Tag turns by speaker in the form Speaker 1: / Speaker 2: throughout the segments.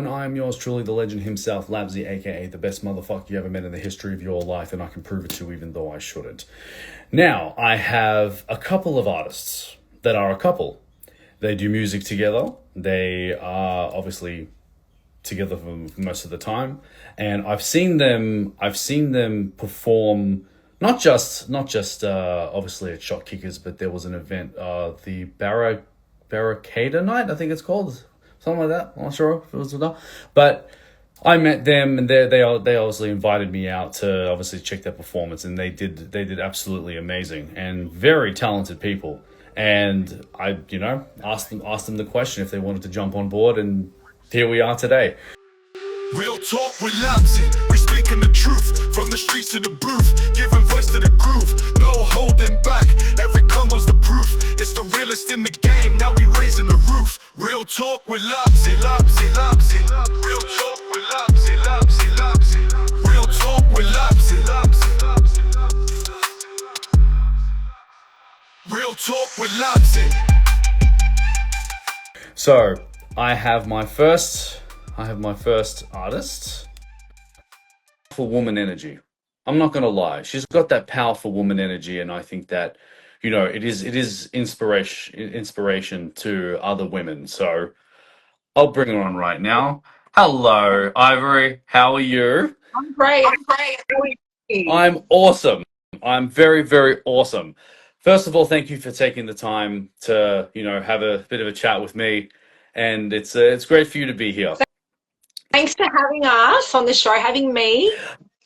Speaker 1: everyone, I am yours truly, the legend himself, Labzy, aka the best motherfucker you ever met in the history of your life, and I can prove it to you even though I shouldn't. Now, I have a couple of artists that are a couple. They do music together. They are obviously together for most of the time, and I've seen them perform not just obviously at Shot Kickers, but there was an event, the Barricada Night, I think it's called, something like that. I'm not sure if it was or not, but I met them, and they obviously invited me out to obviously check their performance, and they did absolutely amazing and very talented people. And I asked them the question if they wanted to jump on board, and here we are today.
Speaker 2: Real talk with Labzy, we speaking the truth. From the streets to the booth, giving voice to the groove. No holding back, every combo's the proof. It's the realest in the game, now we raising the roof. Real talk with Labzy, Labzy, Labzy. Real talk with Labzy, Labzy, Labzy. Real talk with Labzy, Labzy, Labzy. Real talk with Labzy.
Speaker 1: So I have my first artist for woman energy. I'm not gonna lie, she's got that powerful woman energy, and I think that it is inspiration to other women. So I'll bring her on right now. Hello, Ivory. How are you?
Speaker 3: I'm great.
Speaker 2: I'm great.
Speaker 3: How are you?
Speaker 1: I'm awesome. I'm very, very awesome. First of all, thank you for taking the time to have a bit of a chat with me, and it's great for you to be here.
Speaker 3: Thanks for having us on the show, having me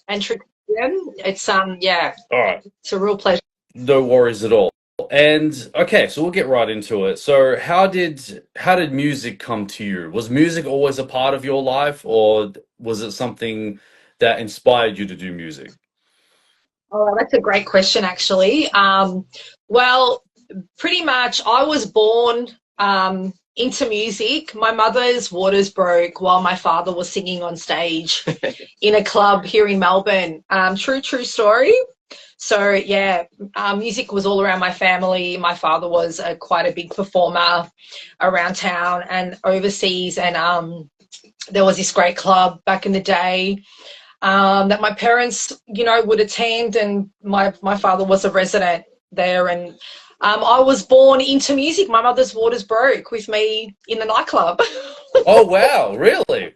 Speaker 3: and Tristan. It's yeah,
Speaker 1: All right.
Speaker 3: it's a real pleasure.
Speaker 1: No worries at all. And okay, so we'll get right into it. So how did music come to you? Was music always a part of your life, or was it something that inspired you to do music?
Speaker 3: Oh, that's a great question, actually. Well, pretty much, I was born into music. My mother's waters broke while my father was singing on stage in a club here in Melbourne. True story. So yeah, music was all around my family. My father was quite a big performer around town and overseas, and there was this great club back in the day that my parents, would attend, and my father was a resident there, and I was born into music. My mother's waters broke with me in the nightclub.
Speaker 1: Oh wow, really?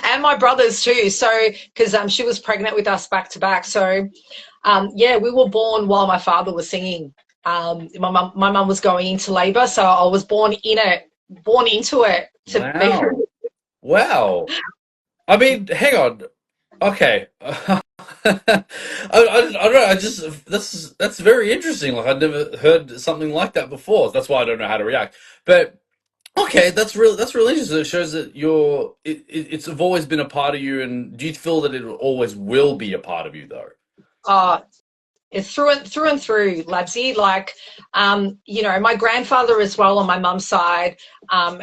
Speaker 3: And my brothers too. So, because she was pregnant with us back to back. So, yeah, we were born while my father was singing. My mum was going into labour, so I was born into it.
Speaker 1: Wow. Wow. I mean, hang on. Okay. I don't know. That's very interesting. Like I'd never heard something like that before. That's why I don't know how to react. But okay, that's really interesting. It shows that it's always been a part of you. And do you feel that it always will be a part of you though?
Speaker 3: Uh, it's through and through, Labsy. Like, my grandfather as well on my mum's side,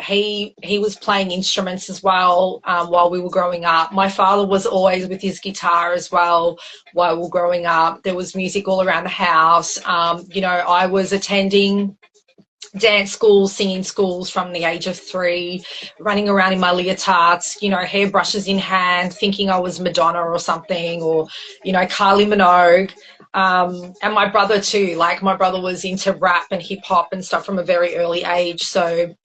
Speaker 3: he was playing instruments as well while we were growing up. My father was always with his guitar as well while we were growing up. There was music all around the house. I was attending dance schools, singing schools from the age of 3, running around in my leotards, hairbrushes in hand, thinking I was Madonna or something, or, Kylie Minogue. And my brother too, like my brother was into rap and hip hop and stuff from a very early age. So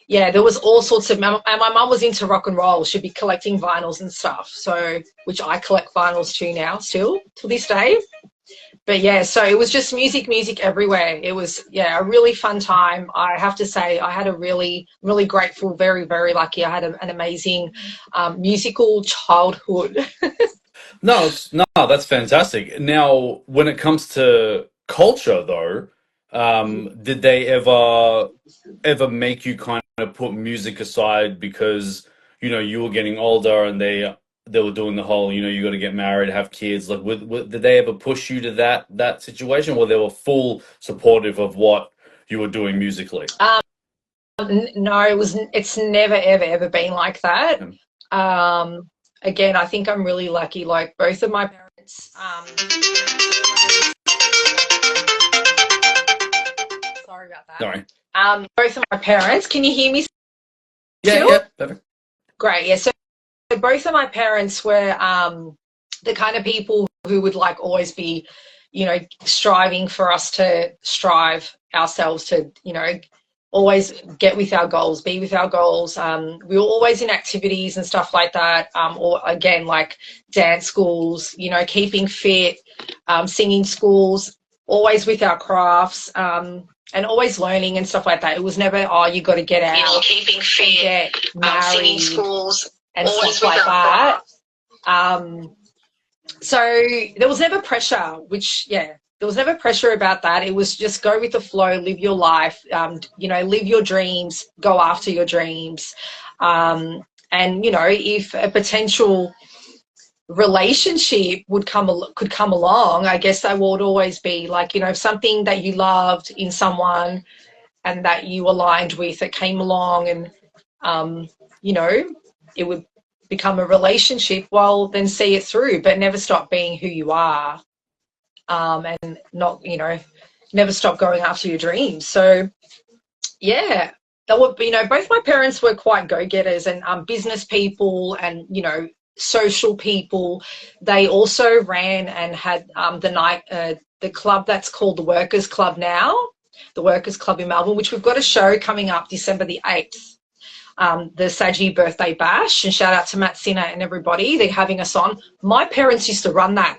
Speaker 3: yeah, there was all sorts of, and my mum was into rock and roll. She'd be collecting vinyls and stuff. So, which I collect vinyls too now, still to this day. But yeah, so it was just music everywhere. It was, yeah, a really fun time. I have to say, I had a really, really grateful, very, very lucky. I had an amazing musical childhood.
Speaker 1: No, that's fantastic. Now, when it comes to culture, though, did they ever make you kind of put music aside because you were getting older and they were doing the whole you got to get married, have kids? Like, did they ever push you to that situation, or they were full supportive of what you were doing musically?
Speaker 3: No, it's never, ever, ever been like that. Again, I think I'm really lucky. Like both of my parents, sorry about that.
Speaker 1: Sorry.
Speaker 3: Both of my parents. Can you hear me
Speaker 1: Yeah,
Speaker 3: still?
Speaker 1: yeah, perfect.
Speaker 3: Great. Yeah. So both of my parents were the kind of people who would like always be, you know, striving for us to strive ourselves to, you know, always get with our goals, be with our goals. We were always in activities and stuff like that. Or again, like dance schools, you know, keeping fit, singing schools, always with our crafts, and always learning and stuff like that. It was never, oh, you got to get out,
Speaker 4: You know, keeping fit,
Speaker 3: get married,
Speaker 4: singing schools,
Speaker 3: and
Speaker 4: always
Speaker 3: stuff like
Speaker 4: with
Speaker 3: that. So there was never pressure, which, yeah, there was never pressure about that. It was just go with the flow, live your life, you know, live your dreams, go after your dreams. And, you know, if a potential relationship could come along, I guess that would always be like, you know, something that you loved in someone and that you aligned with that came along and, you know, it would become a relationship, well, then see it through, but never stop being who you are, and not, you know, never stop going after your dreams. So, yeah, that would be, you know, both my parents were quite go-getters and business people and, you know, social people. They also ran and had the club that's called the Workers Club now, the Workers Club in Melbourne, which we've got a show coming up December the 8th. The Saji birthday bash, and shout out to Matt Sinner and everybody. They're having us on. My parents used to run that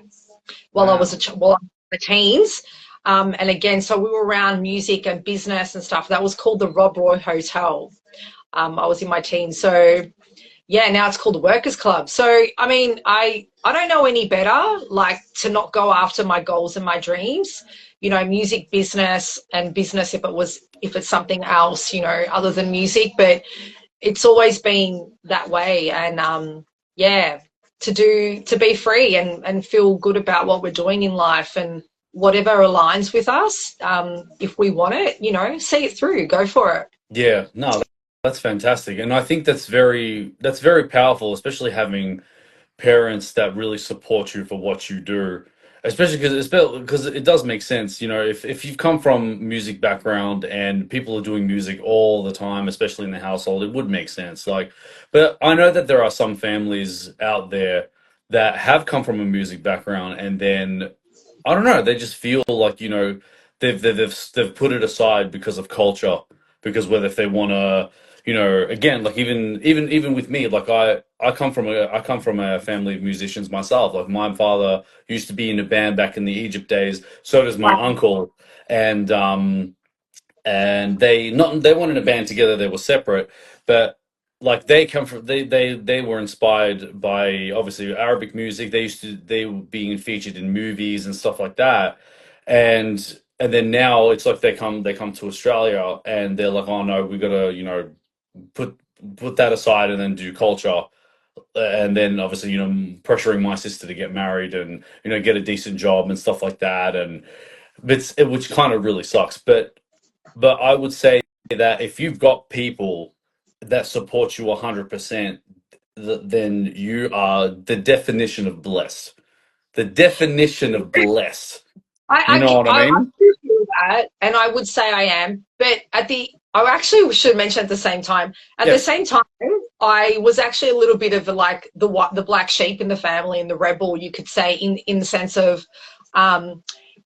Speaker 3: while I was the teens, and again, so we were around music and business and stuff. That was called the Rob Roy Hotel. I was in my teens, so yeah. Now it's called the Workers Club. So I mean, I don't know any better, like, to not go after my goals and my dreams. You know, music, business, and business if it's something else, you know, other than music, but it's always been that way. And yeah, to be free and feel good about what we're doing in life and whatever aligns with us. If we want it, you know, see it through, go for it.
Speaker 1: Yeah, no, that's fantastic, and I think that's very powerful, especially having parents that really support you for what you do, especially because it does make sense. You know, if you've come from music background and people are doing music all the time, especially in the household, it would make sense. Like, but I know that there are some families out there that have come from a music background and then I don't know, they just feel like, you know, they've put it aside because of culture, because whether if they want to, you know, again, like even with me, like I come from a family of musicians myself. Like my father used to be in a band back in the Egypt days. So does my uncle, and they weren't in a band together. They were separate, but like they were inspired by obviously Arabic music. They were being featured in movies and stuff like that, and then now it's like they come to Australia and they're like, oh no, we gotta, you know, put put that aside and then do culture. And then obviously, you know, pressuring my sister to get married and, you know, get a decent job and stuff like that. And which kind of really sucks. But I would say that if you've got people that support you 100%, then you are the definition of blessed. The definition of blessed. You know what I
Speaker 3: I
Speaker 1: mean?
Speaker 3: do feel that, and I would say I am, but I actually should mention at the same time. At the
Speaker 1: Yes.
Speaker 3: same time, I was actually a little bit of like the black sheep in the family and the rebel, you could say, in the sense of,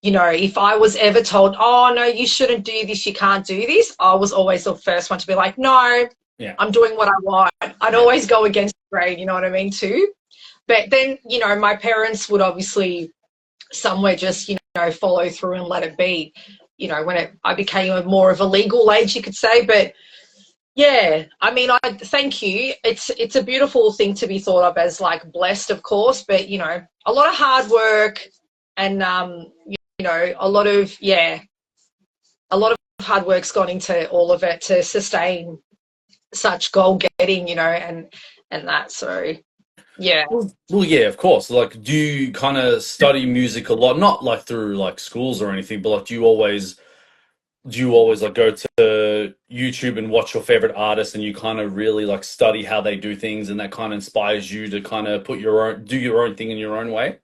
Speaker 3: you know, if I was ever told, oh no, you shouldn't do this, you can't do this, I was always the first one to be like, no,
Speaker 1: Yeah.
Speaker 3: I'm doing what I want. I'd
Speaker 1: Yeah.
Speaker 3: always go against the grain, you know what I mean, too. But then, you know, my parents would obviously somewhere just, you know, follow through and let it be, you know, when I became more of a legal age, you could say. But yeah, I mean, I thank you. It's a beautiful thing to be thought of as like blessed, of course, but you know, a lot of hard work and you know, a lot of hard work's gone into all of it to sustain such goal getting, you know, and that. So yeah.
Speaker 1: Well, yeah, of course. Like, do you kind of study music a lot? Not like through like schools or anything, but like, do you always like go to YouTube and watch your favorite artists and you kind of really like study how they do things and that kind of inspires you to kind of do your own thing in your own way?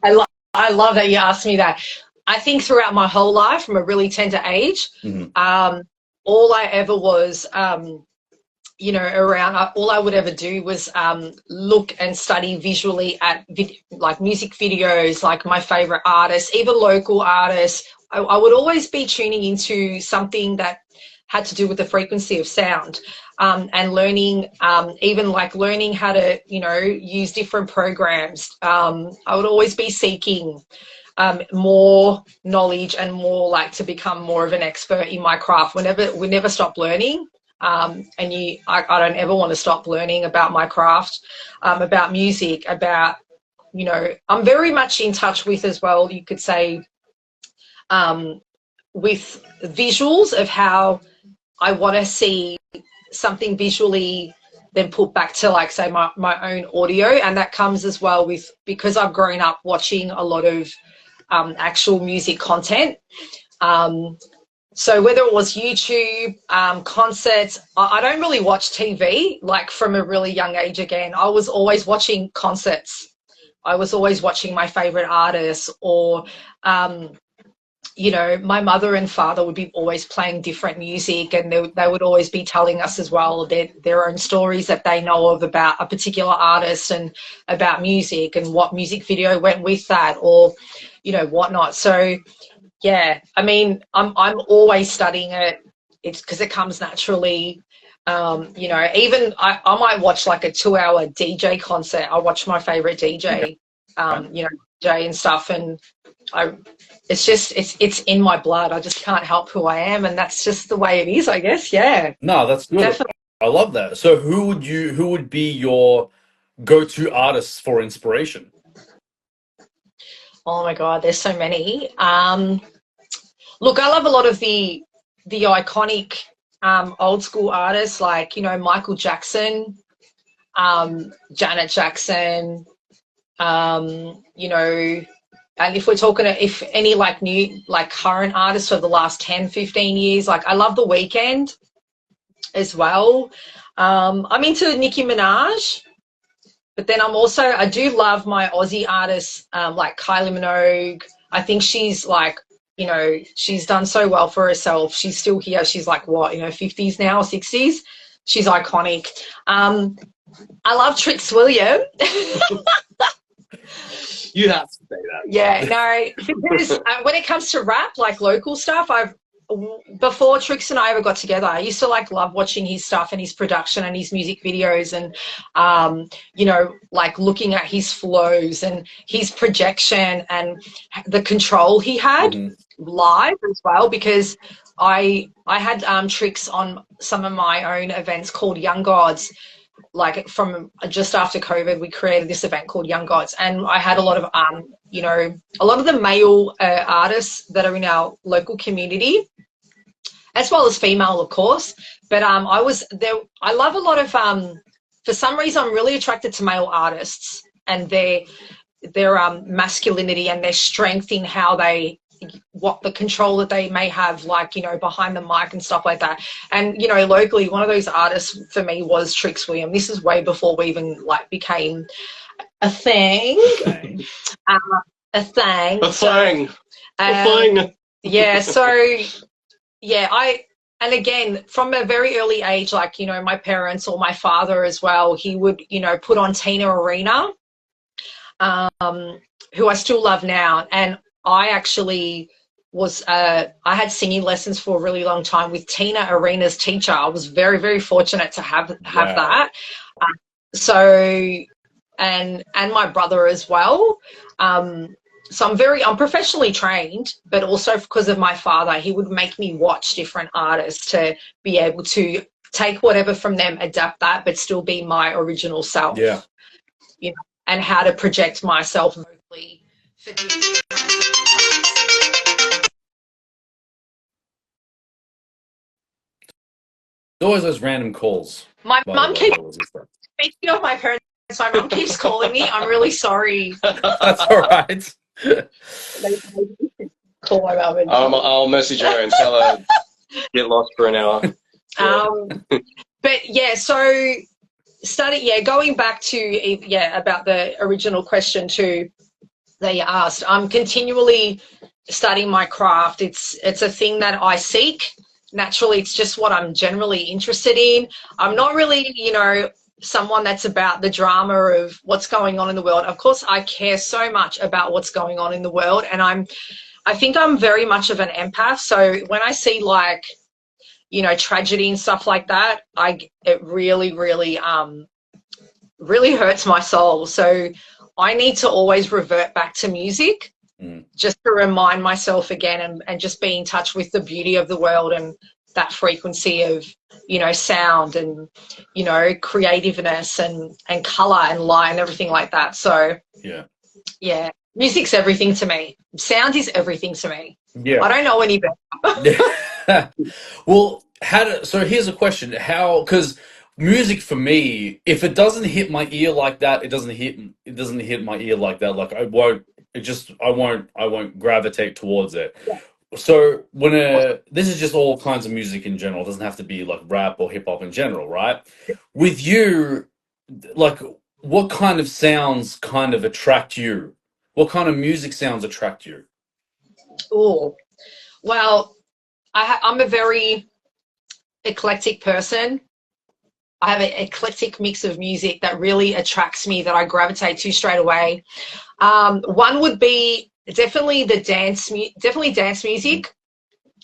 Speaker 3: I love that you asked me that. I think throughout my whole life, from a really tender age,
Speaker 1: Hmm.
Speaker 3: all I ever was you know, around, all I would ever do was look and study visually at like music videos, like my favorite artists, even local artists. I would always be tuning into something that had to do with the frequency of sound, and learning, even like learning how to, you know, use different programs. I would always be seeking more knowledge and more like to become more of an expert in my craft. We never stop learning. And I don't ever want to stop learning about my craft, about music, about, you know, I'm very much in touch with as well, you could say, with visuals of how I want to see something visually then put back to, like, say, my own audio. And that comes as well with, because I've grown up watching a lot of actual music content. So whether it was YouTube, concerts, I don't really watch TV, like from a really young age again. I was always watching concerts. I was always watching my favorite artists, or, you know, my mother and father would be always playing different music, and they would always be telling us as well their own stories that they know of about a particular artist and about music and what music video went with that, or, you know, whatnot. So, yeah, I mean, I'm always studying it. It's because it comes naturally. You know, even I might watch like a 2-hour DJ concert. I watch my favorite DJ, you know, DJ and stuff, and it's in my blood. I just can't help who I am, and that's just the way it is, I guess. Yeah.
Speaker 1: No, that's good.
Speaker 3: Definitely.
Speaker 1: I love that. So who would be your go-to artists for inspiration?
Speaker 3: Oh my God, there's so many. Look, I love a lot of the iconic old school artists, like, you know, Michael Jackson, Janet Jackson, you know, and if we're talking, if any like new, like current artists for the last 10, 15 years, like I love The Weeknd as well. I'm into Nicki Minaj. But then I do love my Aussie artists, like Kylie Minogue. I think she's like, you know, she's done so well for herself. She's still here. She's like, what, in her 50s now, or 60s? She's iconic. I love Trix William.
Speaker 5: You have to say that.
Speaker 3: Yeah, no, because when it comes to rap, like local stuff, before Trix and I ever got together, I used to like love watching his stuff and his production and his music videos, and you know, like looking at his flows and his projection and the control he had live as well, because I had Trix on some of my own events called Young Gods. Like from just after COVID, we created this event called Young Gods, and I had a lot of you know, a lot of the male artists that are in our local community, as well as female, of course. But I was there. I love a lot of for some reason I'm really attracted to male artists and their masculinity and their strength in how what the control that they may have, like, you know, behind the mic and stuff like that. And, you know, locally, one of those artists for me was Trix William. This is way before we even like became a thing. A thing. Yeah, so yeah, and again, from a very early age, like, you know, my parents or my father as well, he would, you know, put on Tina Arena, who I still love now. And I actually was, I had singing lessons for a really long time with Tina Arena's teacher. I was very, very fortunate to have that. So, and my brother as well. So I'm professionally trained, but also because of my father, he would make me watch different artists to be able to take whatever from them, adapt that, but still be my original self.
Speaker 1: Yeah.
Speaker 3: You know, and how to project myself vocally for
Speaker 1: Always those random calls.
Speaker 3: my mum keeps, speaking of my parents, my mum keeps calling me. I'm really sorry.
Speaker 1: That's all right.
Speaker 3: Call my mum.
Speaker 5: I'll message her and tell her get lost for an hour.
Speaker 3: But yeah, so going back to about the original question too that you asked. I'm continually studying my craft. It's a thing that I seek naturally, it's just what I'm generally interested in. I'm not really, you know, someone that's about the drama of what's going on in the world. Of course, I care so much about what's going on in the world, and I think I'm very much of an empath. So when I see, like, you know, tragedy and stuff like that, it really, really, really hurts my soul. So I need to always revert back to music, just to remind myself again, and just be in touch with the beauty of the world and that frequency of, you know, sound and, you know, creativeness and color and light and everything like that. So yeah, music's everything to me. Sound is everything to me.
Speaker 1: Yeah.
Speaker 3: I don't know any better.
Speaker 1: Well, so here's a question. Because music for me, if it doesn't hit my ear like that, it doesn't hit my ear like that. Like I won't gravitate towards it. So this is just all kinds of music in general. It doesn't have to be like rap or hip hop in general, right? With you, like, what kind of sounds kind of attract you? What kind of music sounds attract you?
Speaker 3: Oh, well, I'm a very eclectic person. I have an eclectic mix of music that really attracts me, that I gravitate to straight away. One would be definitely dance music,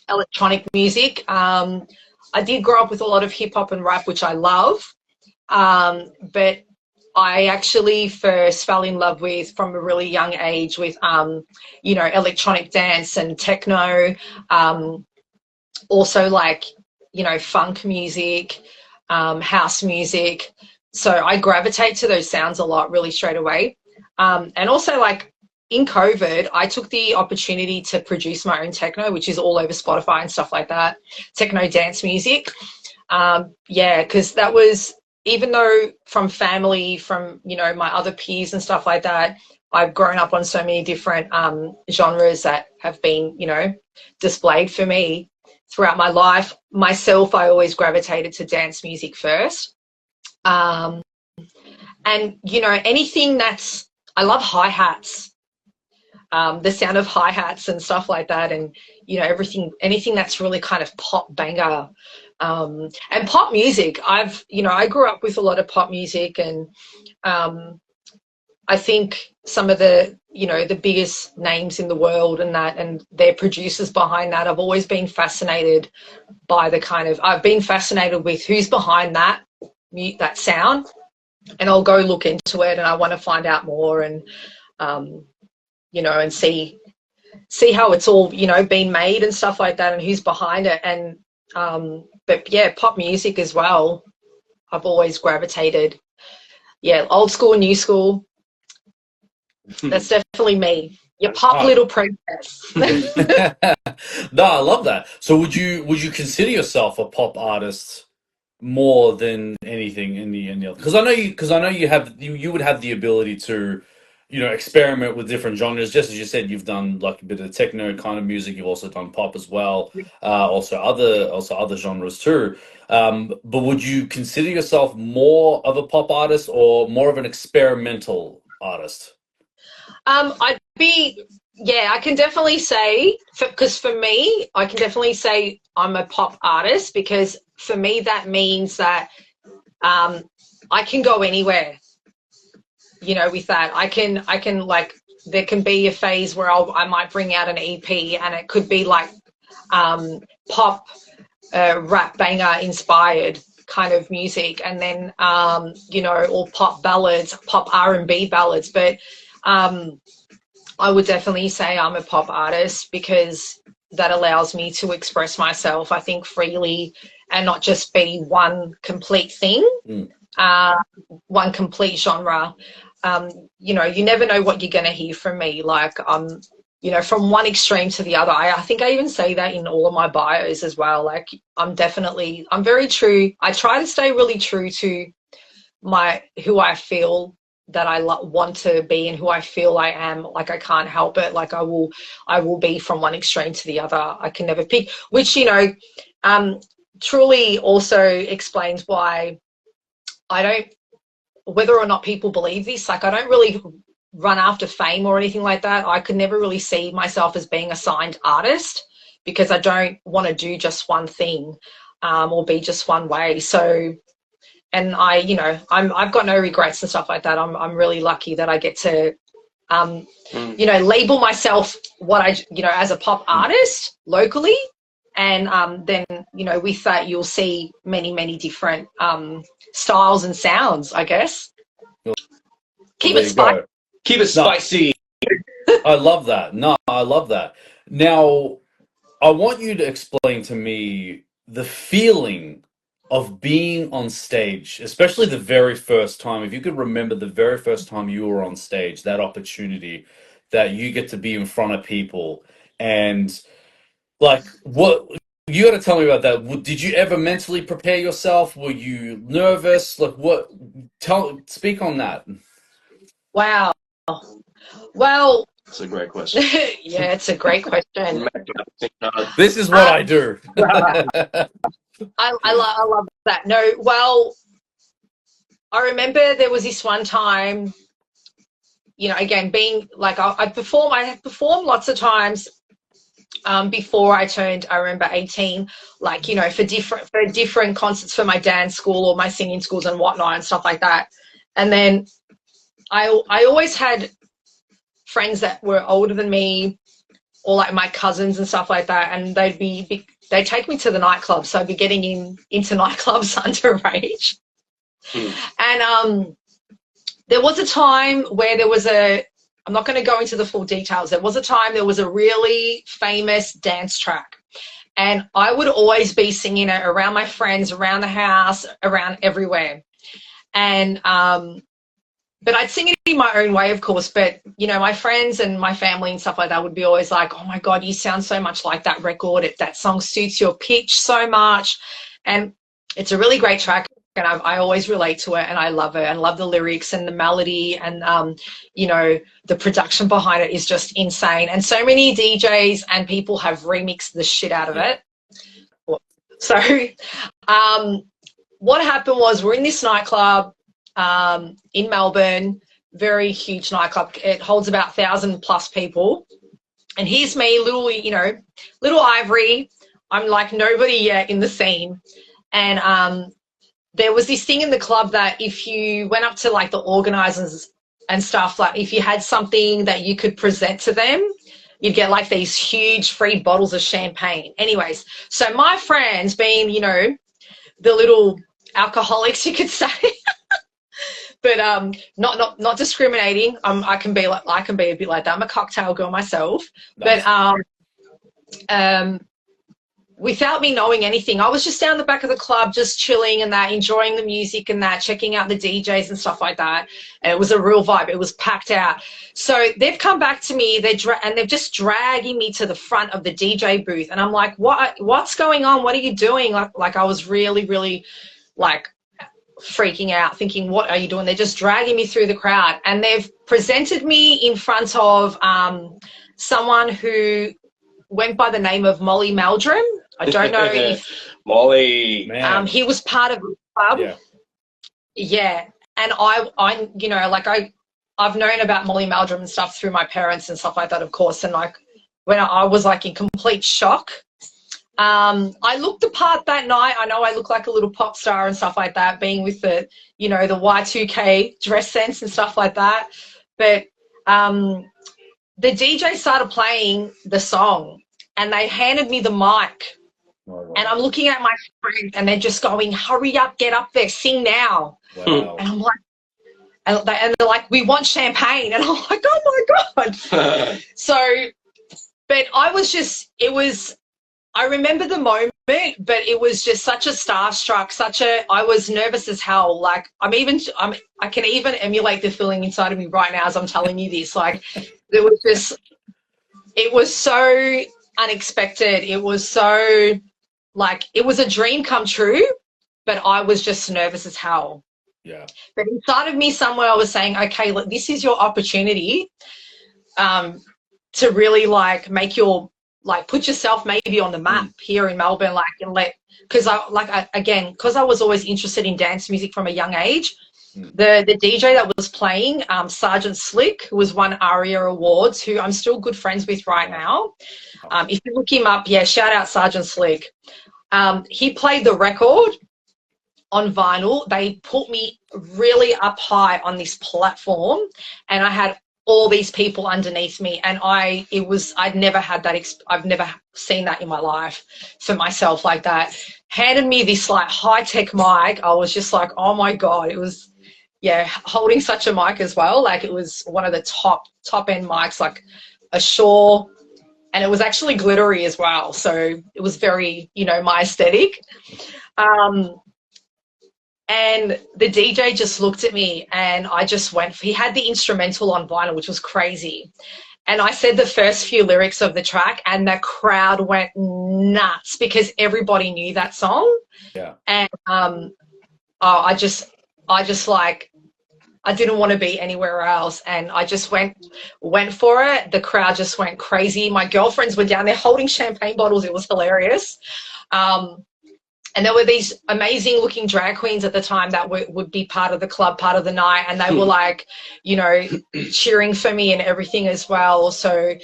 Speaker 3: electronic music. I did grow up with a lot of hip hop and rap, which I love, but I actually first fell in love with, from a really young age, with you know, electronic dance and techno, also, like, you know, funk music, house music. So I gravitate to those sounds a lot, really, straight away. And also, like, in COVID, I took the opportunity to produce my own techno, which is all over Spotify and stuff like that, techno dance music. Yeah, because that was, even though from family, from, you know, my other peers and stuff like that, I've grown up on so many different genres that have been, you know, displayed for me throughout my life. Myself, I always gravitated to dance music first. And, you know, I love hi-hats. The sound of hi-hats and stuff like that, and, you know, anything that's really kind of pop banger, and pop music. I grew up with a lot of pop music, and I think some of the, you know, the biggest names in the world and their producers behind that, I've always been fascinated by I've been fascinated with who's behind that sound, and I'll go look into it, and I want to find out more, and you know, and see how it's all, you know, been made and stuff like that, and who's behind it. And but yeah, pop music as well, I've always gravitated. Yeah, old school, new school. That's definitely me. Your pop little princess.
Speaker 1: No, I love that. So would you consider yourself a pop artist more than anything in the other? Because I know you would have the ability to, you know, experiment with different genres. Just as you said, you've done like a bit of techno kind of music. You've also done pop as well. Also other genres too. But would you consider yourself more of a pop artist or more of an experimental artist?
Speaker 3: I can definitely say, because for me, I can definitely say I'm a pop artist, because for me that means that I can go anywhere, you know, with that. I can like, there can be a phase where I might bring out an EP, and it could be like pop, rap banger inspired kind of music, and then you know, or pop ballads, pop R&B ballads. But I would definitely say I'm a pop artist, because that allows me to express myself, I think, freely, and not just be one complete thing, one complete genre. You know, you never know what you're going to hear from me. Like, you know, from one extreme to the other. I think I even say that in all of my bios as well. Like, I'm very true. I try to stay really true to who I feel that I want to be, and who I feel I am. Like, I can't help it. Like, I will be from one extreme to the other. I can never pick, which, you know, truly also explains why I don't, whether or not people believe this, like, I don't really run after fame or anything like that. I could never really see myself as being a signed artist, because I don't want to do just one thing or be just one way. So, and I've got no regrets and stuff like that. I'm really lucky that I get to, label myself as a pop artist locally. And then, with that, you'll see many, many different styles and sounds, I guess. Keep it spicy.
Speaker 5: Keep it spicy.
Speaker 1: I love that. No, I love that. Now, I want you to explain to me the feeling of being on stage, especially the very first time. If you could remember the very first time you were on stage, that opportunity that you get to be in front of people, and like, what you got to tell me about that. Did you ever mentally prepare yourself? Were you nervous? Like, what? Speak on that.
Speaker 3: Wow. Well,
Speaker 5: That's a great question.
Speaker 3: yeah, it's a great question.
Speaker 1: This is what I do.
Speaker 3: I love that. No, well, I remember there was this one time, again, being like, I had performed lots of times before I turned, I remember 18, like, for different concerts for my dance school or my singing schools and whatnot and stuff like that. And then I always had friends that were older than me, or like my cousins and stuff like that, and they'd take me to the nightclub, so I'd be getting into nightclubs underage. And there was a time where I'm not going to go into the full details, there was a really famous dance track, and I would always be singing it around my friends, around the house, around everywhere. And but I'd sing it in my own way, of course, but, my friends and my family and stuff like that would be always like, oh, my God, you sound so much like that record. That song suits your pitch so much. And it's a really great track, and I always relate to it, and I love it, and love the lyrics and the melody, and, the production behind it is just insane. And so many DJs and people have remixed the shit out of it. So what happened was, we're in this nightclub in Melbourne, very huge nightclub. It holds about 1,000+ people. And here's me, little Ivory. I'm like nobody yet in the scene. And there was this thing in the club that if you went up to like the organisers and stuff, like if you had something that you could present to them, you'd get like these huge free bottles of champagne. Anyways, so my friends, being, the little alcoholics, you could say, but not discriminating. I can be a bit like that. I'm a cocktail girl myself. Nice. But without me knowing anything, I was just down the back of the club, just chilling and that, enjoying the music and that, checking out the DJs and stuff like that. And it was a real vibe. It was packed out. So they've come back to me, and they're just dragging me to the front of the DJ booth. And I'm like, what's going on? What are you doing? Like I was really, really like freaking out, thinking, what are you doing? They're just dragging me through the crowd, and they've presented me in front of someone who went by the name of Molly Meldrum. I don't know if
Speaker 5: Molly,
Speaker 3: he was part of the club. Yeah. And I've known about Molly Meldrum and stuff through my parents and stuff like that, of course. And like when I was like in complete shock. I looked the part that night. I know I look like a little pop star and stuff like that, being with the, the Y2K dress sense and stuff like that. But the DJ started playing the song, and they handed me the mic. And I'm looking at my friend, and they're just going, hurry up, get up there, sing now.
Speaker 1: Wow.
Speaker 3: And I'm like, and they're like, we want champagne. And I'm like, oh my God. So, but I remember the moment, but it was just such a starstruck, I was nervous as hell. Like I can even emulate the feeling inside of me right now as I'm telling you this. Like it was so unexpected. It was so like, it was a dream come true, but I was just nervous as hell.
Speaker 1: Yeah.
Speaker 3: But inside of me somewhere I was saying, okay, look, this is your opportunity to really like make your, like put yourself maybe on the map here in Melbourne, like, and because I was always interested in dance music from a young age. the DJ that was playing, Sergeant Slick, who was won ARIA Awards, who I'm still good friends with right now. If you look him up, yeah, shout out Sergeant Slick. He played the record on vinyl. They put me really up high on this platform, and I had all these people underneath me, and I'd never had that. I've never seen that in my life for myself like that. Handed me this like high-tech mic. I was just like, oh my God, it was, yeah, holding such a mic as well. Like it was one of the top end mics, like a Shure, and it was actually glittery as well. So it was very, you know, my aesthetic. And the DJ just looked at me, and I just went, he had the instrumental on vinyl, which was crazy. And I said the first few lyrics of the track, and the crowd went nuts because everybody knew that song.
Speaker 1: Yeah.
Speaker 3: And I just like, I didn't want to be anywhere else, and I just went for it. The crowd just went crazy. My girlfriends were down there holding champagne bottles. It was hilarious. And there were these amazing looking drag queens at the time that would be part of the club, part of the night. And they were like, you know, cheering for me and everything as well. So,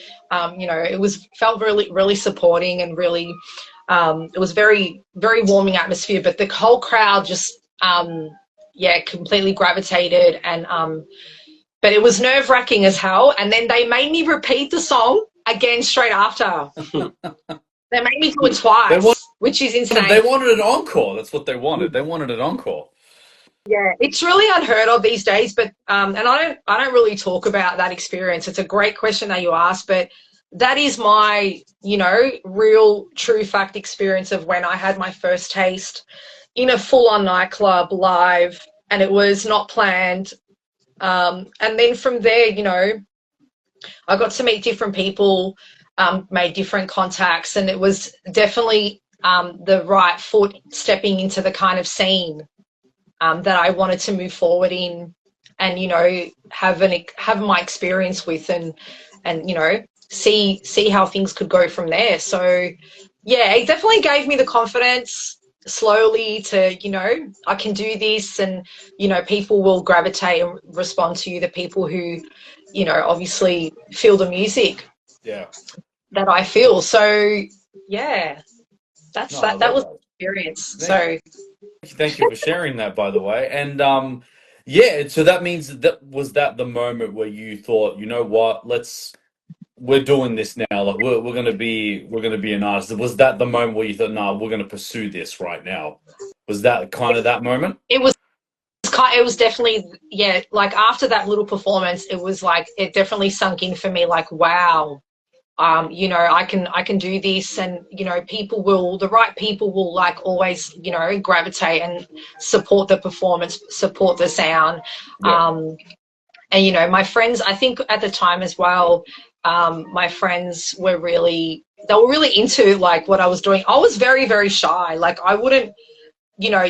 Speaker 3: you know, felt really, really supporting, and really, it was very, very warming atmosphere. But the whole crowd just, completely gravitated. And, but it was nerve wracking as hell. And then they made me repeat the song again straight after. They made me do it twice, which is insane.
Speaker 1: They wanted an encore. That's what they wanted. They wanted an encore.
Speaker 3: Yeah, it's really unheard of these days. But and I don't really talk about that experience. It's a great question that you asked, but that is my, you know, real true fact experience of when I had my first taste in a full-on nightclub live, and it was not planned. And then from there, you know, I got to meet different people. Made different contacts, and it was definitely the right foot stepping into the kind of scene that I wanted to move forward in, and, you know, have my experience with, and you know, see how things could go from there. So yeah, it definitely gave me the confidence slowly to, you know, I can do this, and, you know, people will gravitate and respond to you, the people who, you know, obviously feel the music.
Speaker 1: Yeah.
Speaker 3: That I feel. So yeah, that was the experience.
Speaker 1: Thank you for sharing that, by the way. And yeah, so that means that was that the moment where you thought, you know what, we're doing this now. Like we're gonna be an artist. Was that the moment where you thought, nah, we're gonna pursue this right now? Was that kind of that moment?
Speaker 3: It was definitely, yeah, like after that little performance, it was like, it definitely sunk in for me, like, wow. You know, I can do this, and, you know, the right people will like always, you know, gravitate and support the performance, support the sound.
Speaker 1: Yeah.
Speaker 3: And, you know, my friends, I think at the time as well, my friends were really into like what I was doing. I was very, very shy. Like I wouldn't, you know,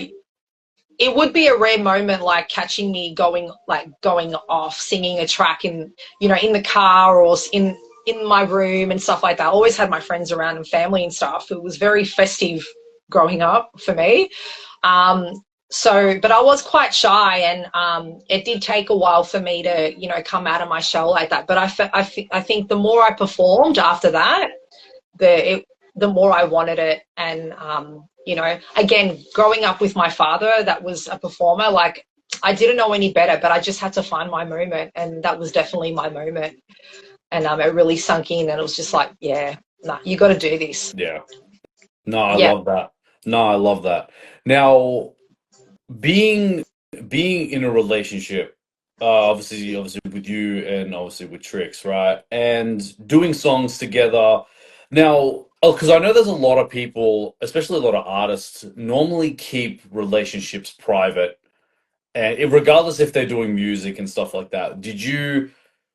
Speaker 3: it would be a rare moment, like catching me going off, singing a track in, you know, in the car or in my room and stuff like that. I always had my friends around and family and stuff. It was very festive growing up for me. But I was quite shy, and it did take a while for me to, you know, come out of my shell like that. But I think the more I performed after that, the more I wanted it. And, you know, again, growing up with my father that was a performer, like I didn't know any better, but I just had to find my moment, and that was definitely my moment. And it really sunk in, and it was just like, yeah, nah, you got to do this.
Speaker 1: Yeah. No, I love that. No, I love that. Now, being in a relationship, obviously with you and obviously with Trix, right? And doing songs together. Now, because I know there's a lot of people, especially a lot of artists, normally keep relationships private, and regardless if they're doing music and stuff like that. Did you?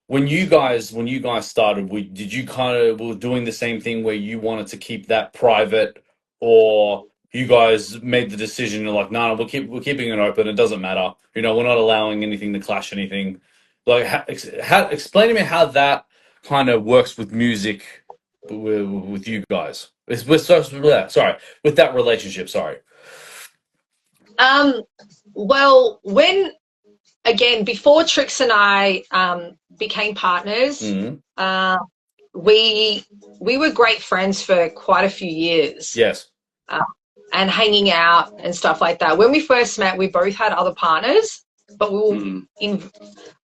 Speaker 1: When you guys started, did you kind of were doing the same thing where you wanted to keep that private, or you guys made the decision, you're like, no, we're keeping it open. It doesn't matter. You know, we're not allowing anything to clash anything. Like, explain to me how that kind of works with music with you guys. Sorry, with that relationship. Sorry.
Speaker 3: Well, when again, before Trix and I became partners, we were great friends for quite a few years.
Speaker 1: Yes.
Speaker 3: And hanging out and stuff like that. When we first met, we both had other partners, but we were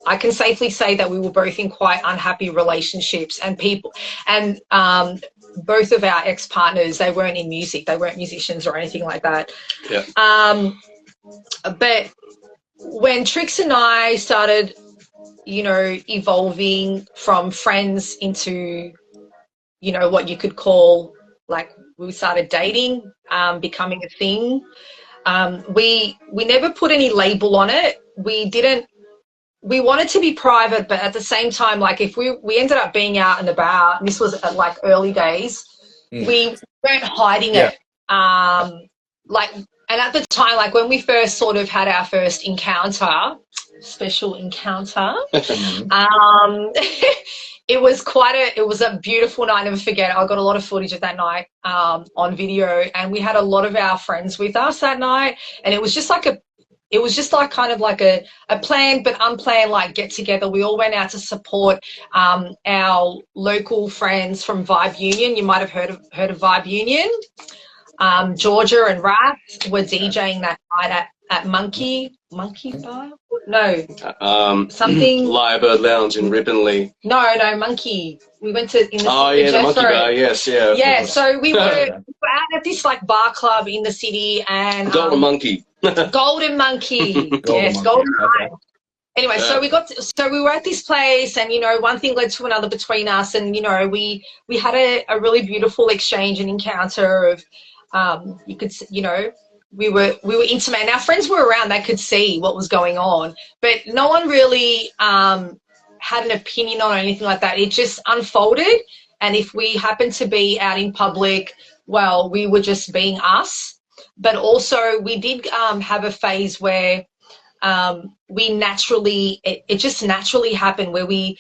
Speaker 3: I can safely say that we were both in quite unhappy relationships, and both of our ex-partners, they weren't in music. They weren't musicians or anything like that.
Speaker 5: Yeah.
Speaker 3: But when Trix and I started, you know, evolving from friends into, you know, what you could call, like, we started dating, becoming a thing. We never put any label on it. We wanted to be private, but at the same time, like, if we ended up being out and about, and this was at like early days, we weren't hiding it. Like, and at the time, like when we first sort of had our first encounter, special encounter, it was a beautiful night. I'll never forget. I got a lot of footage of that night on video, and we had a lot of our friends with us that night, and it was just like kind of like a planned but unplanned like get together. We all went out to support our local friends from Vibe Union. You might have heard of Vibe Union. Georgia and Raph were DJing that night at Monkey Bar? No. Something.
Speaker 5: Lyrebird Lounge in Ripponley.
Speaker 3: No, Monkey. We went to
Speaker 5: the Monkey Bar. Yes, yeah.
Speaker 3: Yeah, so we were out at this like bar club in the city, and
Speaker 5: Golden Monkey.
Speaker 3: Golden Monkey. Yes, Golden Monkey. Anyway, so we were at this place, and, you know, one thing led to another between us, and, you know, we had a really beautiful exchange and encounter of, you could, you know, we were intimate, and our friends were around. They could see what was going on, but no one really had an opinion on anything like that. It just unfolded, and if we happened to be out in public, well, we were just being us. But also we did have a phase where it just naturally happened, where we,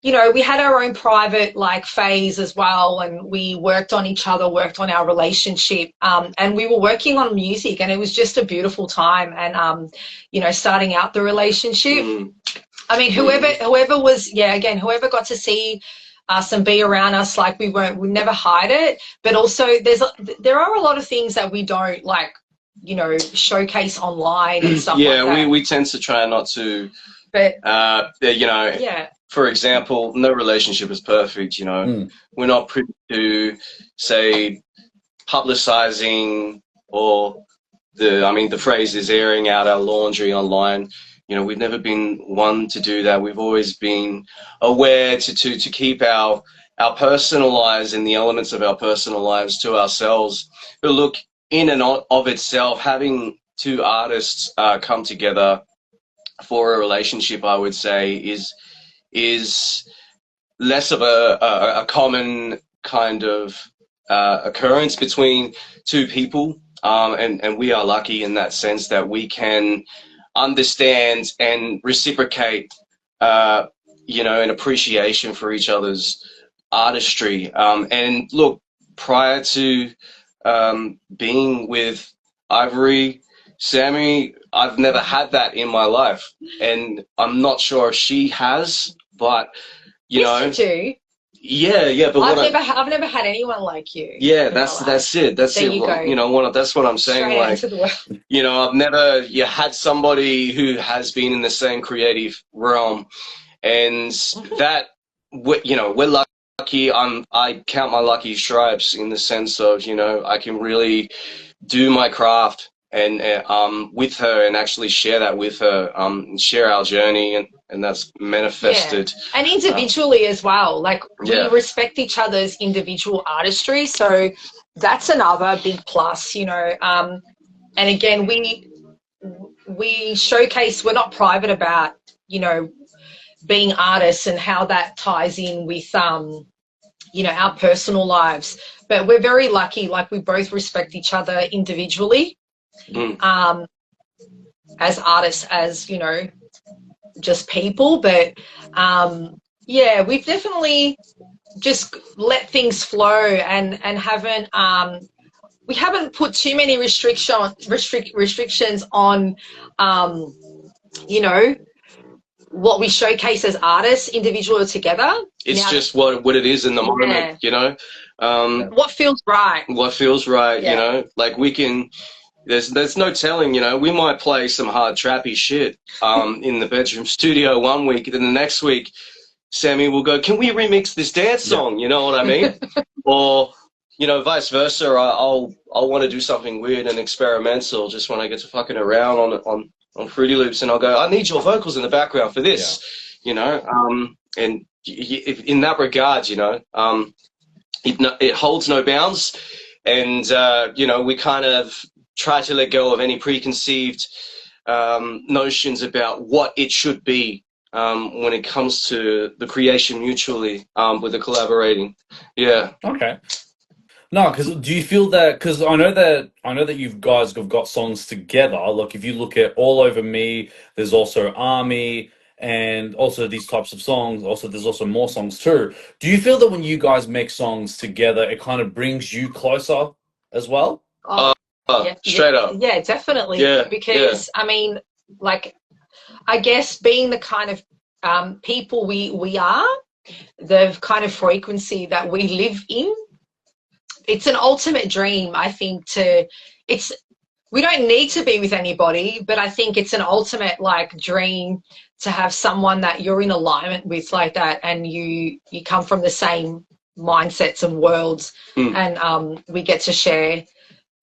Speaker 3: you know, we had our own private like phase as well, and we worked on each other, worked on our relationship, and we were working on music, and it was just a beautiful time. And you know, starting out the relationship, I mean, whoever got to see us and be around us, like, we never hide it, but also there are a lot of things that we don't, like, you know, showcase online and stuff like that.
Speaker 5: Yeah, we tend to try not to,
Speaker 3: but
Speaker 5: you know, for example, no relationship is perfect, you know. We're not privy to, say, publicizing, or the phrase is airing out our laundry online. You know, we've never been one to do that. We've always been aware to keep our personal lives and the elements of our personal lives to ourselves. But look, in and of itself, having two artists come together for a relationship, I would say, is less of a common kind of occurrence between two people. And we are lucky in that sense that we can understand and reciprocate, you know, an appreciation for each other's artistry. And look, prior to being with Ivory, Sammy, I've never had that in my life, and I'm not sure if she has, but you know.
Speaker 3: You do.
Speaker 5: Yeah, but
Speaker 3: I've never had anyone like you.
Speaker 5: Yeah, that's it. That's
Speaker 3: there
Speaker 5: it.
Speaker 3: You go.
Speaker 5: You know, that's what I'm saying.
Speaker 3: Straight
Speaker 5: like,
Speaker 3: into the world.
Speaker 5: You know, I've never had somebody who has been in the same creative realm, and that, you know, we're lucky. I count my lucky stripes in the sense of, you know, I can really do my craft and with her, and actually share that with her, share our journey, and that's manifested.
Speaker 3: Yeah. And individually as well, like, we respect each other's individual artistry, so that's another big plus, you know. And again, we showcase, we're not private about, you know, being artists and how that ties in with you know, our personal lives, but we're very lucky, like, we both respect each other individually, as artists, as, you know, just people. But yeah, we've definitely just let things flow, and haven't we haven't put too many restrictions on, you know, what we showcase as artists, individual or together.
Speaker 5: It's
Speaker 3: now,
Speaker 5: just what it is in the moment, you know.
Speaker 3: What feels right.
Speaker 5: What feels right, you know. Like we can. There's no telling, you know. We might play some hard trappy shit in the bedroom studio one week, then the next week, Sammy will go, "Can we remix this dance song?" You know what I mean? Or, you know, vice versa. I'll want to do something weird and experimental just when I get to fucking around on Fruity Loops, and I'll go, "I need your vocals in the background for this," you know. And in that regard, you know, it holds no bounds, and you know, we kind of try to let go of any preconceived notions about what it should be when it comes to the creation mutually with the collaborating. Yeah.
Speaker 1: Okay. No, because do you feel that? Because I know that you guys have got songs together. Like if you look at All Over Me, there's also Army, and also these types of songs. Also, there's also more songs too. Do you feel that when you guys make songs together, it kind of brings you closer as well?
Speaker 5: Straight up.
Speaker 3: Yeah, definitely.
Speaker 5: Yeah,
Speaker 3: because I mean, like, I guess being the kind of people we are, the kind of frequency that we live in, it's an ultimate dream, I think. We don't need to be with anybody, but I think it's an ultimate like dream to have someone that you're in alignment with like that, and you come from the same mindsets and worlds, and we get to share,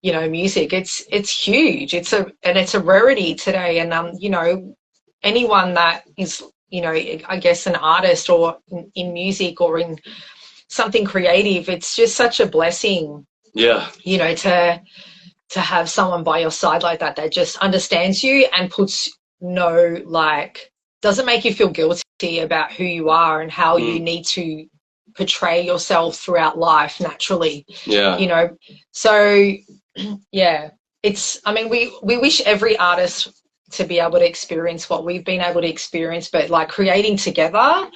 Speaker 3: you know, music. It's huge. It's a rarity today, and you know, anyone that is, you know, I guess an artist or in music or in something creative, it's just such a blessing. Yeah. You know, to have someone by your side like that just understands you and doesn't make you feel guilty about who you are and how you need to portray yourself throughout life naturally. Yeah. You know, so yeah, I mean, we wish every artist to be able to experience what we've been able to experience, but like creating together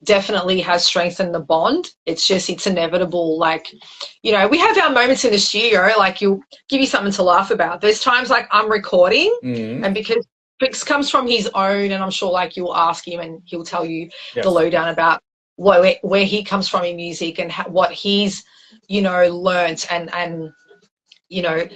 Speaker 3: definitely has strengthened the bond. It's inevitable. Like, you know, we have our moments in the studio, like you'll give you something to laugh about. There's times like I'm recording and because Fix comes from his own, and I'm sure like you'll ask him and he'll tell you the lowdown about where he comes from in music and what he's, you know, learnt and you know,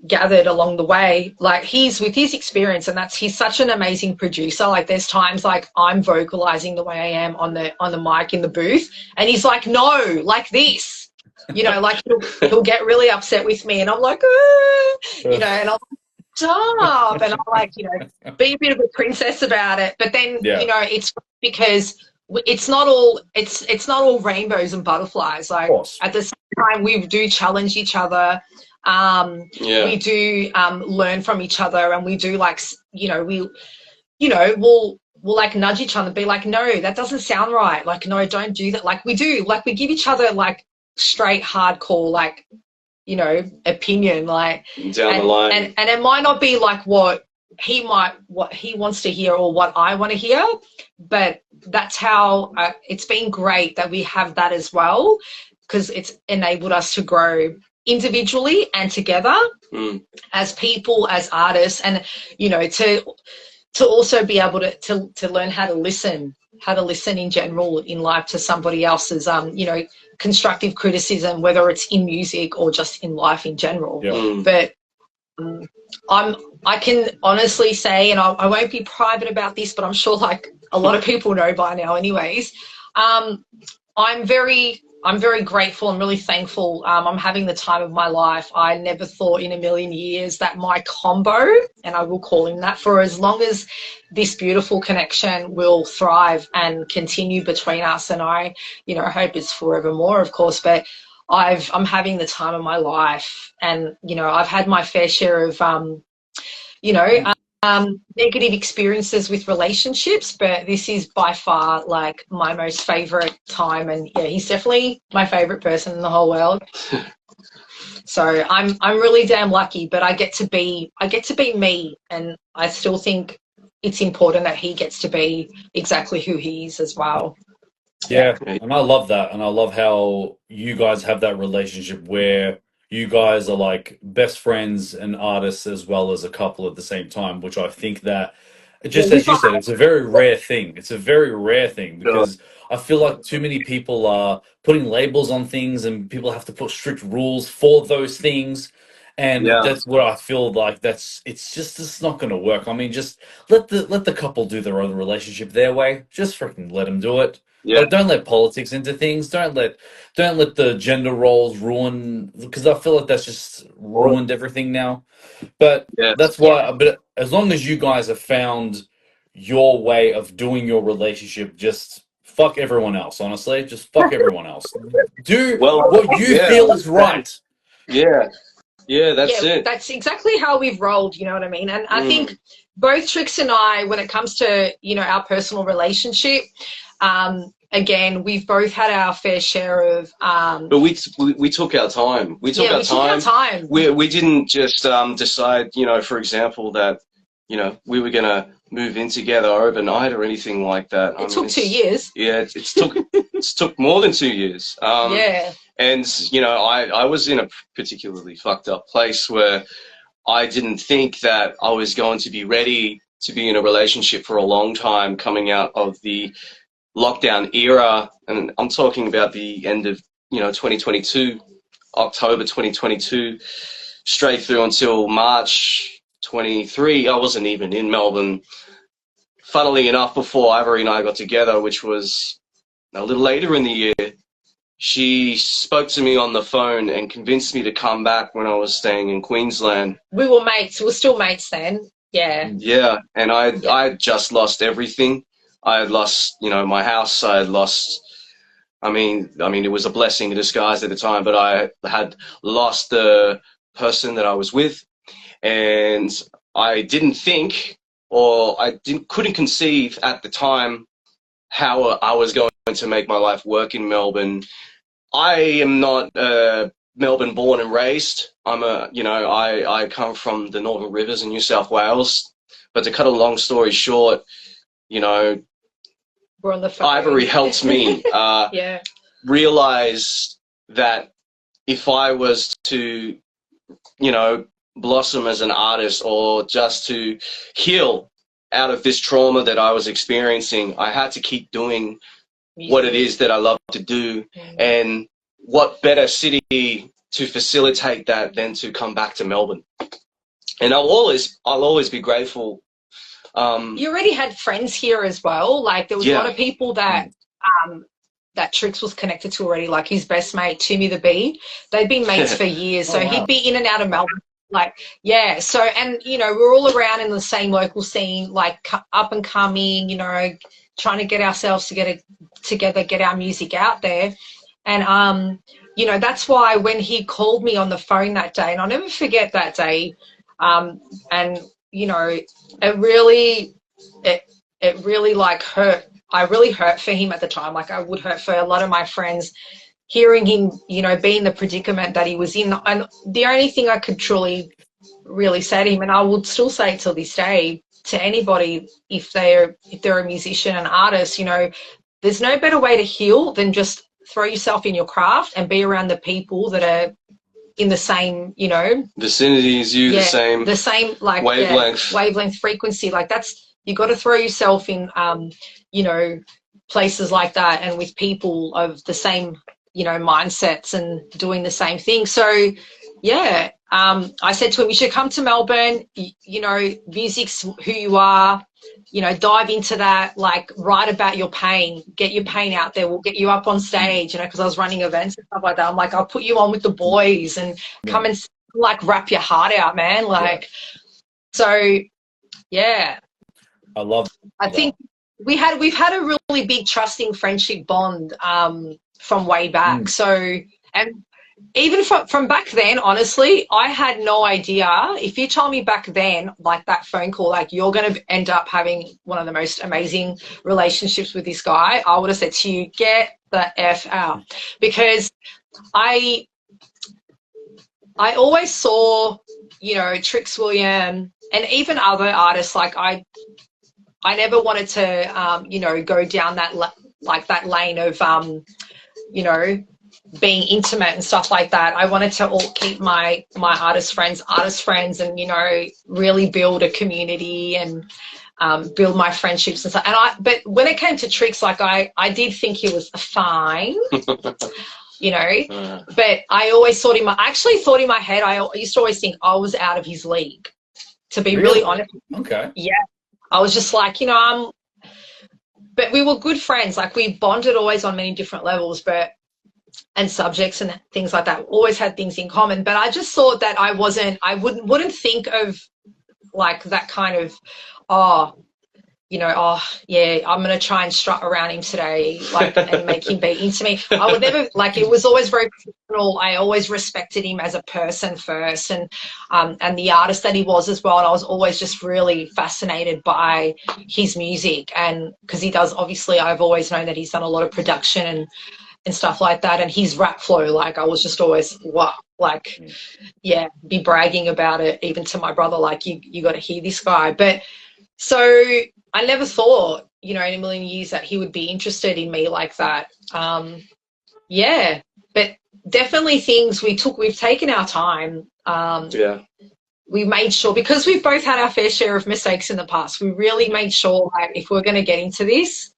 Speaker 3: gathered along the way. Like he's with his experience, and he's such an amazing producer. Like there's times like I'm vocalizing the way I am on the mic in the booth, and he's like, no, like this, you know, like he'll get really upset with me, and I'm like, you know, and I'll stop, and I'll like, you know, be a bit of a princess about it. But then you know, it's because it's not all rainbows and butterflies. Like at the same time, we do challenge each other. We do learn from each other, and we do like, you know, we'll like nudge each other and be like, no, that doesn't sound right. Like, no, don't do that. Like we do, like we give each other like straight hardcore, like, you know, opinion, like down the line. And it might not be like what he wants to hear or what I want to hear, but that's how it's been great that we have that as well, because it's enabled us to grow individually and together as people, as artists, and you know, to also be able to learn how to listen in general in life to somebody else's you know, constructive criticism, whether it's in music or just in life in general. But I can honestly say, and I won't be private about this, but I'm sure like a lot of people know by now anyways, I'm very grateful and really thankful. I'm having the time of my life. I never thought in a million years that my combo, and I will call him that, for as long as this beautiful connection will thrive and continue between us, and I, you know, hope it's forevermore, of course, but I'm having the time of my life, and, you know, I've had my fair share of, you know, negative experiences with relationships, but this is by far like my most favorite time, and yeah, he's definitely my favorite person in the whole world. So I'm really damn lucky, but I get to be me, and I still think it's important that he gets to be exactly who he is as well.
Speaker 1: Yeah, and I love that, and I love how you guys have that relationship where you guys are like best friends and artists as well as a couple at the same time, which I think that just as you said, it's a very rare thing. It's a very rare thing
Speaker 5: Sure.
Speaker 1: because I feel like too many people are putting labels on things and people have to put strict rules for those things. And
Speaker 5: Yeah.
Speaker 1: that's what I feel like it's not going to work. I mean, just let the couple do their own relationship their way. Just freaking let them do it.
Speaker 5: Yeah.
Speaker 1: Like, don't let politics into things. Don't let the gender roles ruin, because I feel like that's just ruined everything now. But
Speaker 5: Yes.
Speaker 1: that's why. But as long as you guys have found your way of doing your relationship, just fuck everyone else. Honestly, just fuck everyone else. Do
Speaker 5: Well,
Speaker 1: what you
Speaker 5: yeah.
Speaker 1: feel is right.
Speaker 5: Yeah. Yeah, that's it.
Speaker 3: That's exactly how we've rolled, you know what I mean? And I think both Trix and I, when it comes to, you know, our personal relationship, again, we've both had our fair share of
Speaker 5: but we took our time. We took our time. We didn't just decide, you know, for example, that, you know, we were gonna move in together overnight or anything like that.
Speaker 3: It took 2 years.
Speaker 5: Yeah, it's took more than 2 years.
Speaker 3: Yeah.
Speaker 5: And you know, I was in a particularly fucked up place where I didn't think that I was going to be ready to be in a relationship for a long time coming out of the lockdown era. And I'm talking about the end of, you know, 2022, October 2022, straight through until March 23. I wasn't even in Melbourne. Funnily enough, before Ivory and I got together, which was a little later in the year, she spoke to me on the phone and convinced me to come back when I was staying in Queensland.
Speaker 3: We were mates. We were still mates then. Yeah.
Speaker 5: Yeah, and I just lost everything. I had lost, you know, my house. I had lost. I mean, it was a blessing in disguise at the time, but I had lost the person that I was with, and I didn't think, or couldn't conceive at the time how I was going to make my life work in Melbourne. I am not Melbourne born and raised. I come from the Northern Rivers in New South Wales. But to cut a long story short, you know,
Speaker 3: we're on the
Speaker 5: Ivory helped me realize that if I was to, you know, blossom as an artist or just to heal out of this trauma that I was experiencing, I had to keep doing what it is that I love to do. And what better city to facilitate that than to come back to Melbourne? And I'll always be grateful.
Speaker 3: You already had friends here as well. Like there was a lot of people that that Trix was connected to already, like his best mate, Timmy the Bee. They'd been mates for years. So he'd be in and out of Melbourne. Like, yeah. So, and, you know, we're all around in the same local scene, like up and coming, you know, trying to get ourselves together, get our music out there. And, you know, that's why when he called me on the phone that day, and I'll never forget that day, and, you know, it really like hurt. I really hurt for him at the time. Like I would hurt for a lot of my friends hearing him, you know, be in the predicament that he was in. And the only thing I could truly really say to him, and I would still say it till this day to anybody, if they're a musician and artist, you know, there's no better way to heal than just throw yourself in your craft and be around the people that are in the same, you know,
Speaker 5: vicinity as you, the same
Speaker 3: like wavelength frequency. Like that's, you got to throw yourself in, you know, places like that and with people of the same, you know, mindsets and doing the same thing. So, yeah, I said to him, you should come to Melbourne, you know, music's who you are, you know, dive into that, like write about your pain, get your pain out there. We'll get you up on stage, you know, because I was running events and stuff like that. I'm like, I'll put you on with the boys and come and like rap your heart out, man. Like, so, yeah.
Speaker 1: I love
Speaker 3: I think we've had a really big trusting friendship bond from way back. So, and even from back then, honestly, I had no idea. If you told me back then, like that phone call, like you're going to end up having one of the most amazing relationships with this guy, I would have said to you, get the F out. Because I always saw, you know, Trix William and even other artists, like I never wanted to, you know, go down that that lane of, you know, being intimate and stuff like that. I wanted to keep my artist friends and, you know, really build a community and build my friendships and stuff. But when it came to Tricks, like I did think he was fine, you know, but I always thought I actually thought in my head, I used to always think I was out of his league, to be really honest.
Speaker 1: Okay.
Speaker 3: Yeah. I was just like, you know, but we were good friends. Like we bonded always on many different levels, and subjects and things like that. Always had things in common. But I just thought that I wouldn't think of like that kind of, you know, yeah, I'm going to try and strut around him today, like, and make him be into me. I would never, like, it was always very personal. I always respected him as a person first, and the artist that he was as well. And I was always just really fascinated by his music, and because he does, obviously, I've always known that he's done a lot of production and stuff like that, and his rap flow, like, I was just always, wow, like, yeah, be bragging about it, even to my brother, like, you got to hear this guy. But so I never thought, you know, in a million years that he would be interested in me like that. Yeah, but definitely things we've taken our time.
Speaker 5: Yeah.
Speaker 3: We made sure, because we've both had our fair share of mistakes in the past, we really made sure that if we're going to get into this,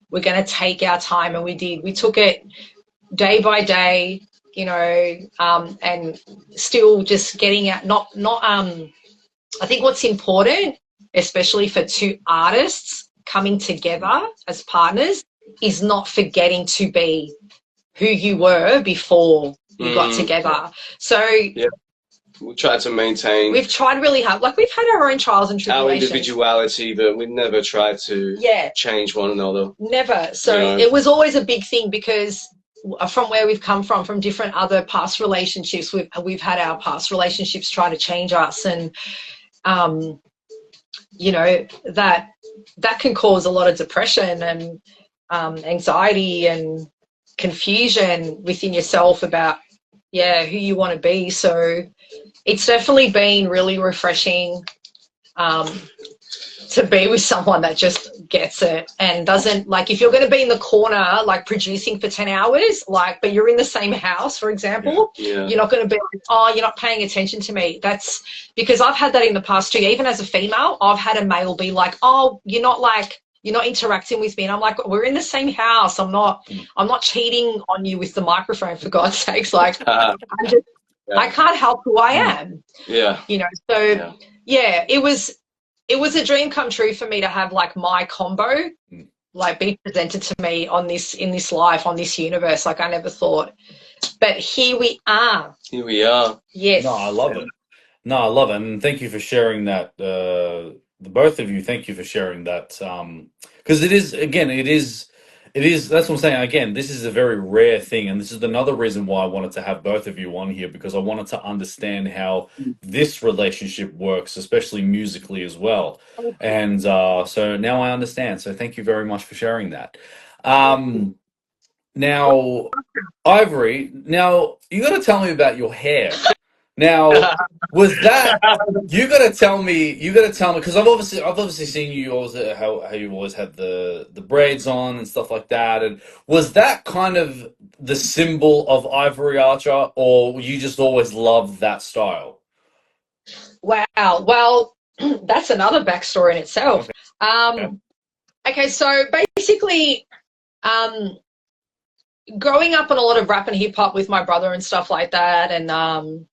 Speaker 3: we're going to take our time, and we did. We took it day by day, you know, and still just getting out. I think what's important, especially for two artists coming together as partners, is not forgetting to be who you were before you got together. So yeah,
Speaker 5: we tried to maintain.
Speaker 3: We've tried really hard. Like, we've had our own trials and tribulations.
Speaker 5: Our individuality, but we never tried to change one another.
Speaker 3: Never. So it was always a big thing, because from where we've come from different other past relationships, we've had our past relationships try to change us, and you know, that can cause a lot of depression and anxiety and confusion within yourself about who you want to be. So it's definitely been really refreshing to be with someone that just gets it and doesn't, like, if you're going to be in the corner, like, producing for 10 hours, like, but you're in the same house, for example, you're not going to be like, oh, you're not paying attention to me. That's because I've had that in the past too. Even as a female, I've had a male be like, oh, you're not interacting with me. And I'm like, we're in the same house. I'm not cheating on you with the microphone, for God's sakes. Like, I can't help who I am. Yeah. You know, so it was a dream come true for me to have, like, my combo, like, be presented to me in this life, on this universe. Like, I never thought, but here we are. Here we are. Yes.
Speaker 1: No, I love it. No, I love it. And thank you for sharing that. The both of you, thank you for sharing that. Because it is, that's what I'm saying. Again, this is a very rare thing. And this is another reason why I wanted to have both of you on here, because I wanted to understand how this relationship works, especially musically as well. And so now I understand. So thank you very much for sharing that. Now, Ivory, now you got to tell me about your hair. Now, was that, you got to tell me, because I've obviously seen you always, how you always had the braids on and stuff like that. And was that kind of the symbol of Ivory Archer, or you just always loved that style?
Speaker 3: Wow. Well, that's another backstory in itself. Okay, so basically, growing up on a lot of rap and hip hop with my brother and stuff like that, and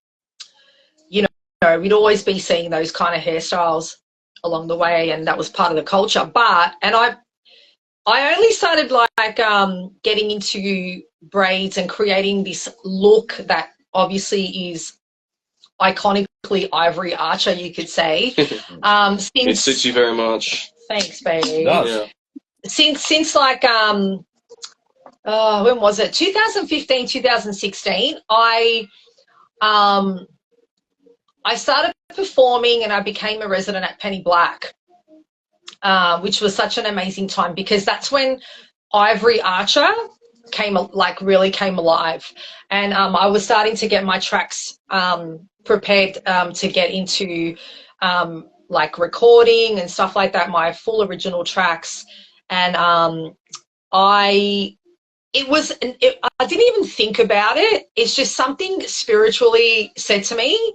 Speaker 3: we'd always be seeing those kind of hairstyles along the way, and that was part of the culture. And I only started like getting into braids and creating this look that obviously is iconically Ivory Archer, you could say.
Speaker 5: It suits you very much.
Speaker 3: Thanks, baby. Yeah. Since like when was it? 2015, 2016. I started performing, and I became a resident at Penny Black, which was such an amazing time, because that's when Ivory Archer really came alive. And I was starting to get my tracks prepared to get into like recording and stuff like that, my full original tracks. And I didn't even think about it. It's just something spiritually said to me,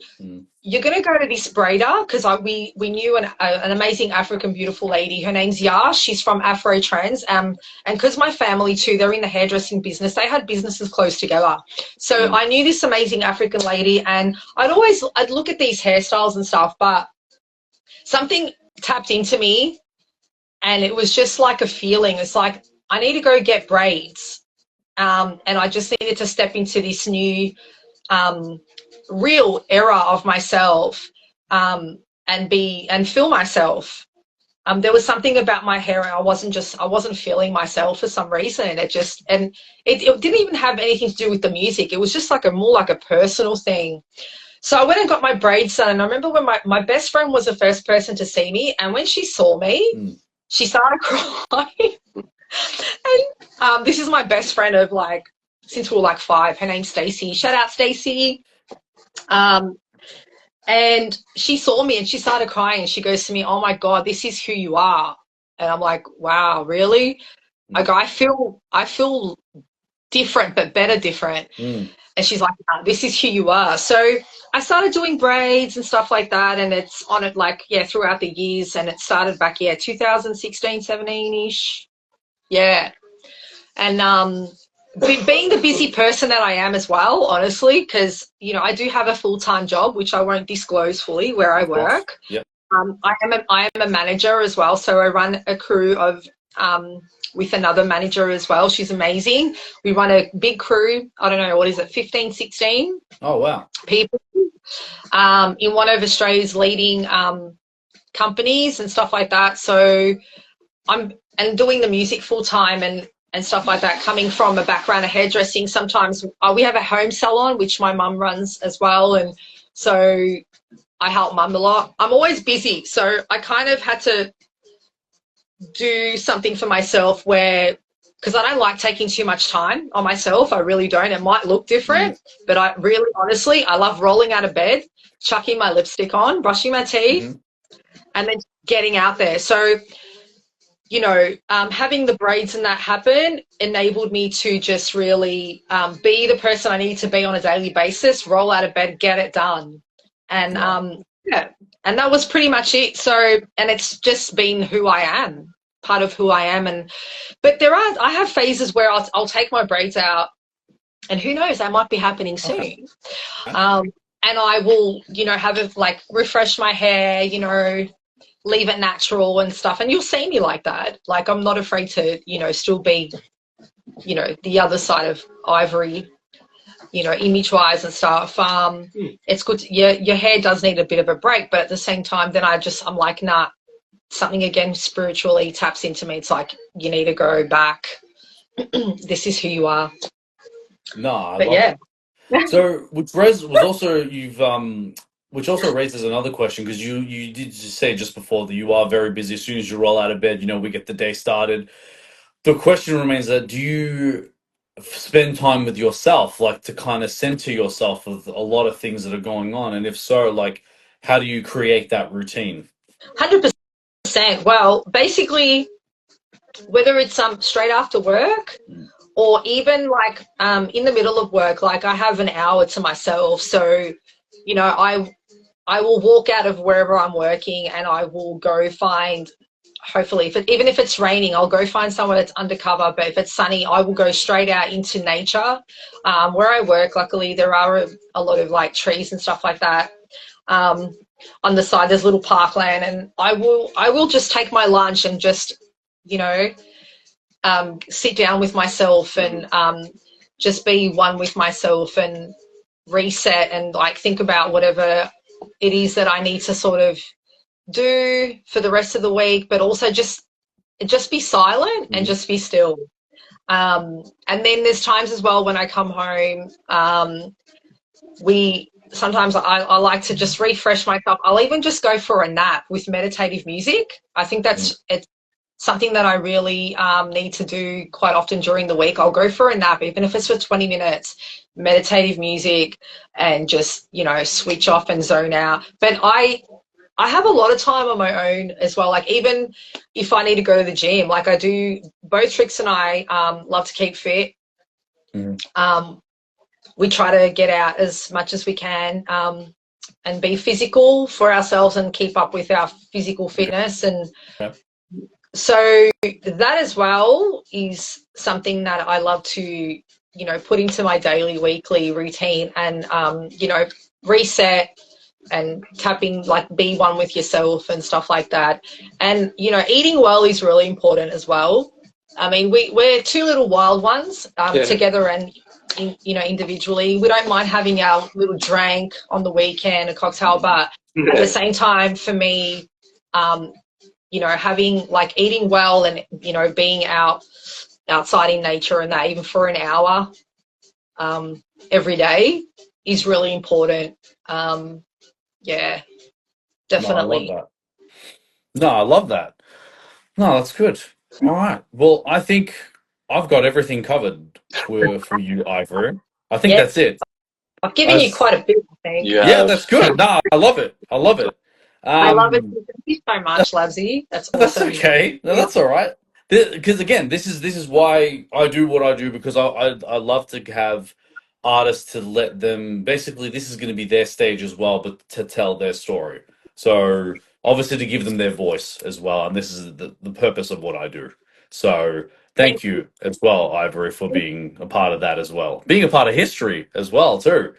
Speaker 3: you're going to go to this braider because we knew an amazing African beautiful lady. Her name's Yash. She's from Afro Trends. And because my family too, they're in the hairdressing business. They had businesses close together. So I knew this amazing African lady, and I'd look at these hairstyles and stuff, but something tapped into me, and it was just like a feeling. It's like, I need to go get braids. And I just needed to step into this new real era of myself, and feel myself. There was something about my hair, and I wasn't feeling myself for some reason. It didn't even have anything to do with the music. It was just like more like a personal thing. So I went and got my braids done, and I remember when my best friend was the first person to see me, and when she saw me, she started crying. And this is my best friend of like, since we were like 5. Her name's Stacey. Shout out, Stacey. And she saw me and she started crying, and she goes to me, "Oh my God, this is who you are." And I'm like, wow, really? I go, I feel different, but better different. And she's like, "No, this is who you are." So I started doing braids and stuff like that, and it's on it like, throughout the years, and it started back, 2016, 17-ish. Yeah. And being the busy person that I am as well, honestly, because, I do have a full-time job, which I won't disclose fully where I work.
Speaker 1: Yep.
Speaker 3: I am a manager as well, so I run a crew of with another manager as well. She's amazing. We run a big crew. I don't know, what is it, 15, 16
Speaker 1: Oh, wow.
Speaker 3: people in one of Australia's leading companies and stuff like that. So I'm doing the music full-time and stuff like that, coming from a background of hairdressing. Sometimes we have a home salon, which my mum runs as well, and so I help mum a lot. I'm always busy, so I kind of had to do something for myself because I don't like taking too much time on myself. I really don't. It might look different, but I really, honestly, I love rolling out of bed, chucking my lipstick on, brushing my teeth, and then getting out there. So, having the braids and that happen enabled me to just really be the person I need to be on a daily basis, roll out of bed, get it done. And, and that was pretty much it. So, and it's just been who I am, part of who I am. But I have phases where I'll take my braids out, and who knows, that might be happening soon.
Speaker 1: Okay.
Speaker 3: And I will, have it like refresh my hair, leave it natural and stuff, and you'll see me like that. Like, I'm not afraid to still be the other side of Ivory, image wise and stuff. It's good your hair does need a bit of a break, but at the same time then I'm like, nah, something again spiritually taps into me. It's like, you need to go back. This is who you are.
Speaker 1: No,
Speaker 3: but yeah
Speaker 1: it. So which was also which also raises another question, because you did just say just before that you are very busy. As soon as you roll out of bed, we get the day started. The question remains that, do you spend time with yourself, like to kind of center yourself with a lot of things that are going on? And if so, like, how do you create that routine?
Speaker 3: 100%. Well, basically, whether it's straight after work or even like in the middle of work, like I have an hour to myself. So, I will walk out of wherever I'm working, and I will go find, hopefully, even if it's raining, I'll go find somewhere that's undercover. But if it's sunny, I will go straight out into nature. Where I work, luckily, there are a lot of like trees and stuff like that. On the side, there's little parkland, and I will just take my lunch and just, sit down with myself and just be one with myself and reset and like think about whatever it is that I need to sort of do for the rest of the week, but also just be silent and just be still. And then there's times as well when I come home, sometimes I like to just refresh myself. I'll even just go for a nap with meditative music. I think it's something that I really need to do quite often during the week. I'll go for a nap, even if it's for 20 minutes, meditative music, and just, switch off and zone out. But I have a lot of time on my own as well. Like, even if I need to go to the gym, like I do, both Trix and I love to keep fit. We try to get out as much as we can. be physical for ourselves and keep up with our physical fitness. And so that as well is something that I love to, you know, put into my daily, weekly routine and, you know, reset and tapping, like, be one with yourself and stuff like that. And, you know, eating well is really important as well. I mean, we're two little wild ones together and, you know, individually. We don't mind having our little drink on the weekend, a cocktail, but at the same time, for me, you know, having, like, eating well and, you know, being outside in nature and that, even for an hour every day, is really important. Yeah, definitely.
Speaker 1: No, I love that. No, that's good. All right. Well, I think I've got everything covered for you, Ivory. I think that's it.
Speaker 3: I've given you quite a bit, I think.
Speaker 1: Yeah, that's good. No, I love it. I love it.
Speaker 3: I love it. Thank you so much, Labzy. That's awesome.
Speaker 1: That's okay. No, that's all right. Because again, this is why I do what I do, because I love to have artists, to let them, basically, this is going to be their stage as well, but to tell their story. So obviously to give them their voice as well, and this is the purpose of what I do. So thank you as well, Ivory, for being a part of that as well, being a part of history as well too.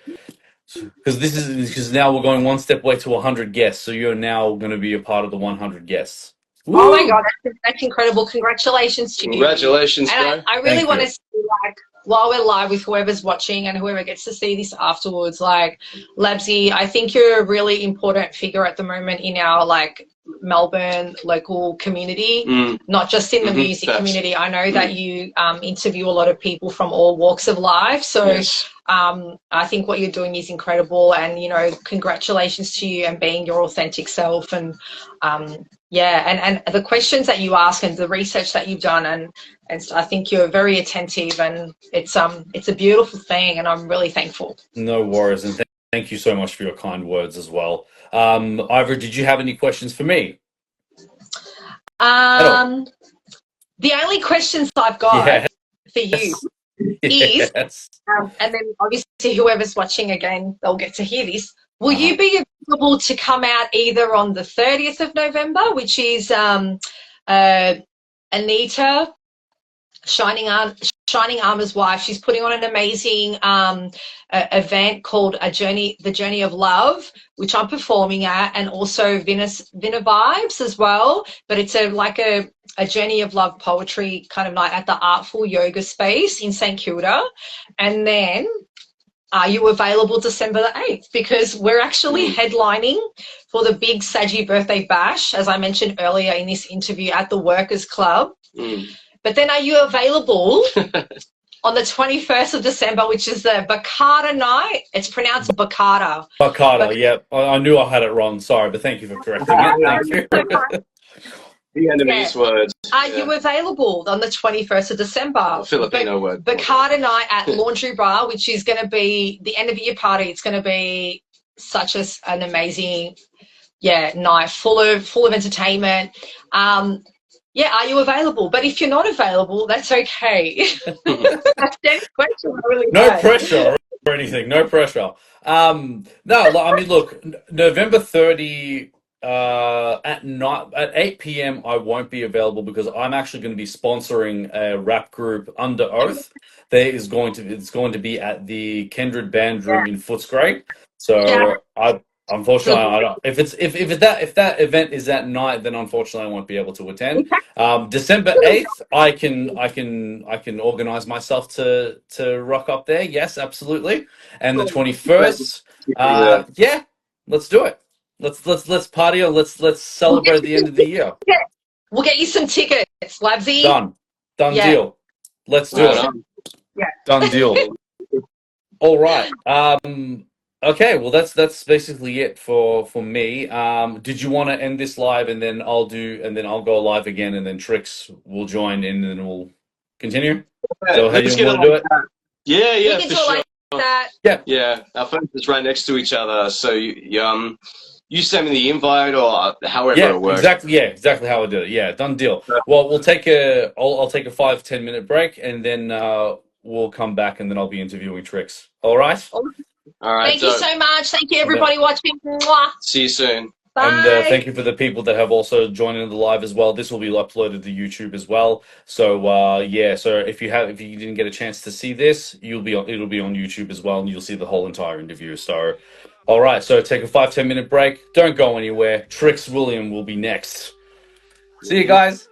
Speaker 1: Because now we're going one step away to 100 guests, so you're now going to be a part of the 100 guests. Woo!
Speaker 3: Oh my God, that's incredible! Congratulations to you.
Speaker 5: Congratulations,
Speaker 3: and I really want to see, like, while we're live with whoever's watching and whoever gets to see this afterwards, like, Labzy, I think you're a really important figure at the moment in our, like, Melbourne local community, not just in the music community. I know that you interview a lot of people from all walks of life, so I think what you're doing is incredible, and, you know, congratulations to you and being your authentic self. And and the questions that you ask and the research that you've done, and I think you're very attentive, and it's a beautiful thing, and I'm really thankful.
Speaker 1: No worries, and thank you so much for your kind words as well. Ivory, did you have any questions for me?
Speaker 3: The only questions I've got for you is, and then obviously whoever's watching again, they'll get to hear this. Will you be available to come out either on the 30th of November, which is Anita, Shining Armour's wife? She's putting on an amazing event called The Journey of Love, which I'm performing at, and also Vina Vibes as well. But it's like a Journey of Love poetry kind of night at the Artful Yoga Space in St Kilda. And then, are you available December the 8th? Because we're actually headlining for the big Saji birthday bash, as I mentioned earlier in this interview, at the Workers Club. But then, are you available on the 21st of December, which is the Bacata night? It's pronounced Bacata.
Speaker 1: Bacata, yeah. I knew I had it wrong. Sorry, but thank you for correcting it. Thank you.
Speaker 5: Vietnamese words.
Speaker 3: Are you available on the 21st of December?
Speaker 5: Filipino word.
Speaker 3: Bacata night at Laundry Bar, which is going to be the end of year party. It's going to be such an amazing, night full of entertainment. Are you available? But if you're not available, that's okay. That's the question.
Speaker 1: No pressure or anything. No pressure. No, I mean, look, November 30 at night at 8 p.m. I won't be available because I'm actually going to be sponsoring a rap group, Under Oath. It's going to be at the Kindred Band Room in Footscray. So unfortunately, I don't. If that event is at night, then unfortunately I won't be able to attend. December 8th, I can organize myself to rock up there. Yes, absolutely. And the 21st, let's do it. Let's party, or let's celebrate the end of the year.
Speaker 3: We'll get you some tickets, Labzy.
Speaker 1: Done deal. Let's do it. Done deal. All right. Okay, well that's basically it for me. Did you want to end this live, and then I'll go live again, and then Trix will join in, and then we'll continue? So how you want to do it?
Speaker 5: Yeah, for sure.
Speaker 3: Like that.
Speaker 5: Yeah. Our phones is right next to each other, so you send me the invite, or however it works.
Speaker 1: Exactly how I do it. Yeah, done deal. Well, I'll take a 5-10 minute break, and then we'll come back, and then I'll be interviewing Trix. All right.
Speaker 5: All right.
Speaker 3: Thank you so much. Thank you, everybody watching. Mwah.
Speaker 5: See you soon.
Speaker 3: Bye.
Speaker 1: And thank you for the people that have also joined in the live as well. This will be uploaded to YouTube as well. So yeah, so if you didn't get a chance to see this, it'll be on YouTube as well, and you'll see the whole entire interview. So, all right, so take a 5-10 minute break. Don't go anywhere. Trix William will be next. See you guys.